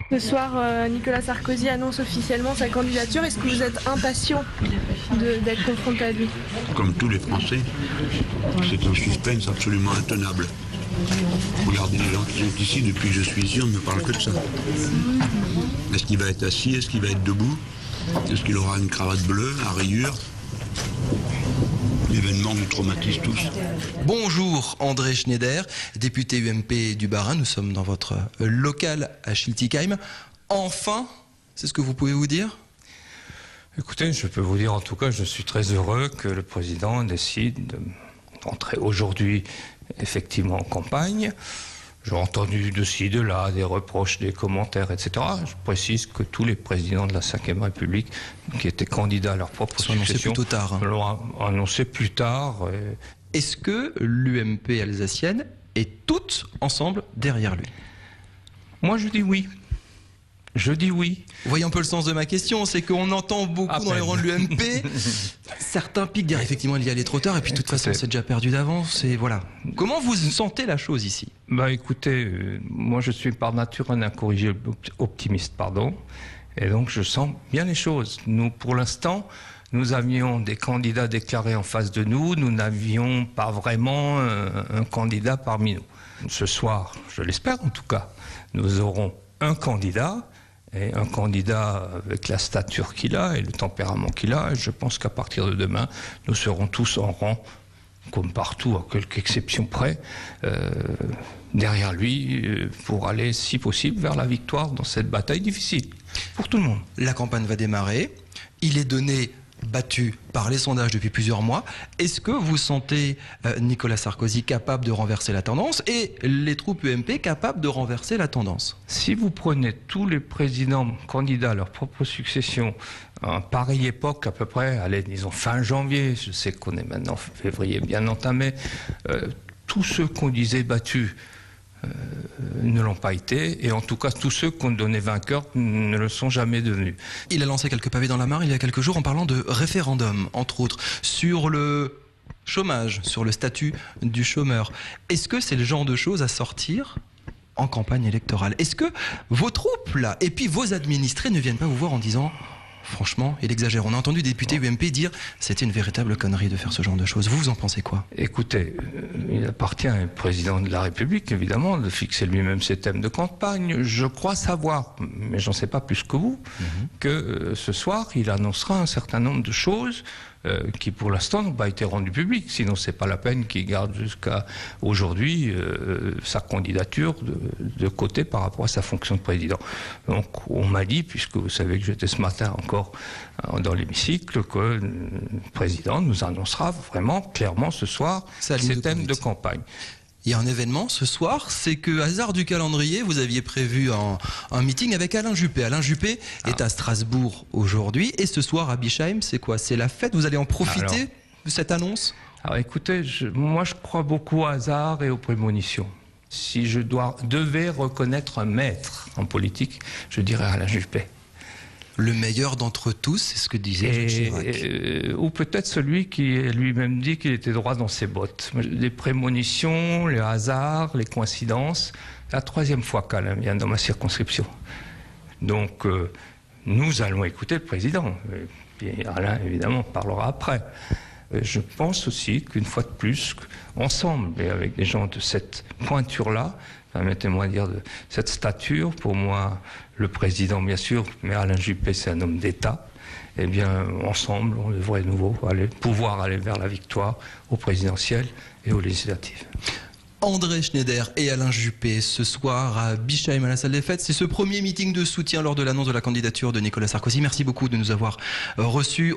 Ce soir, Nicolas Sarkozy annonce officiellement sa candidature. Est-ce que vous êtes impatient d'être confronté à lui? Comme tous les Français, c'est un suspense absolument intenable. Regardez les gens qui sont ici, depuis que je suis ici, on ne parle que de ça. Est-ce qu'il va être assis? Est-ce qu'il va être debout? Est-ce qu'il aura une cravate bleue à rayures? L'événement nous traumatise tous. Bonjour André Schneider, député UMP du Bas-Rhin. Nous sommes dans votre local à Schiltigheim. Enfin, c'est ce que vous pouvez vous dire? Écoutez, je peux vous dire en tout cas, je suis très heureux que le président décide d'entrer aujourd'hui effectivement en campagne. J'ai entendu de ci, de là, des reproches, des commentaires, etc. Je précise que tous les présidents de la Ve République qui étaient candidats à leur propre succession plutôt tard, l'ont annoncé plus tard. Est-ce que l'UMP alsacienne est toute ensemble derrière lui? Moi, je dis oui. Je dis oui. Vous voyez un peu le sens de ma question, c'est qu'on entend beaucoup dans les rangs de l'UMP. Certains piquent dire effectivement il y allait trop tard et puis de toute façon c'est déjà perdu d'avance et voilà. Comment vous sentez la chose ici? Bah écoutez, moi je suis par nature un incorrigible optimiste, pardon, et donc je sens bien les choses. Nous, pour l'instant, nous avions des candidats déclarés en face de nous, nous n'avions pas vraiment un candidat parmi nous. Ce soir, je l'espère en tout cas, nous aurons un candidat. Et un candidat avec la stature qu'il a et le tempérament qu'il a, je pense qu'à partir de demain, nous serons tous en rang, comme partout, à quelques exceptions près, derrière lui, pour aller, si possible, vers la victoire dans cette bataille difficile, pour tout le monde. La campagne va démarrer, il est donné battu par les sondages depuis plusieurs mois. Est-ce que vous sentez Nicolas Sarkozy capable de renverser la tendance et les troupes UMP capables de renverser la tendance? Si vous prenez tous les présidents candidats à leur propre succession à pareille époque, à peu près, allez, disons fin janvier, je sais qu'on est maintenant février bien entamé, tous ceux qu'on disait battus ne l'ont pas été, et en tout cas tous ceux qu'on donnait vainqueurs ne le sont jamais devenus. Il a lancé quelques pavés dans la mare il y a quelques jours en parlant de référendum, entre autres, sur le chômage, sur le statut du chômeur. Est-ce que c'est le genre de choses à sortir en campagne électorale? Est-ce que vos troupes là, et puis vos administrés ne viennent pas vous voir en disant franchement, il exagère? On a entendu des députés UMP dire c'était une véritable connerie de faire ce genre de choses. Vous en pensez quoi? Écoutez, il appartient au président de la République, évidemment, de fixer lui-même ses thèmes de campagne. Je crois savoir, mais j'en sais pas plus que vous, que ce soir, il annoncera un certain nombre de choses qui, pour l'instant, n'ont pas été rendues publiques. Sinon, c'est pas la peine qu'il garde jusqu'à aujourd'hui sa candidature de côté par rapport à sa fonction de président. Donc, on m'a dit, puisque vous savez que j'étais ce matin encore dans l'hémicycle, que le président nous annoncera vraiment clairement ce soir ses thèmes de campagne. Il y a un événement ce soir, c'est que, hasard du calendrier, vous aviez prévu un meeting avec Alain Juppé. Alain Juppé est à Strasbourg aujourd'hui, et ce soir à Bischheim, c'est quoi? C'est la fête? Vous allez en profiter de cette annonce? Alors écoutez, moi je crois beaucoup au hasard et aux prémonitions. Si je devais reconnaître un maître en politique, je dirais Alain Juppé. Le meilleur d'entre tous, c'est ce que disait Chirac. Ou peut-être celui qui lui-même dit qu'il était droit dans ses bottes. Les prémonitions, les hasards, les coïncidences. La troisième fois qu'Alain vient dans ma circonscription. Donc, nous allons écouter le président. Et puis Alain, évidemment, parlera après. Je pense aussi qu'une fois de plus, ensemble et avec des gens de cette pointure-là, permettez-moi de dire de cette stature, pour moi, le président bien sûr, mais Alain Juppé c'est un homme d'État, eh bien ensemble on devrait de nouveau pouvoir aller vers la victoire au présidentiel et aux législatives. André Schneider et Alain Juppé ce soir à Bischheim à la salle des fêtes. C'est ce premier meeting de soutien lors de l'annonce de la candidature de Nicolas Sarkozy. Merci beaucoup de nous avoir reçus.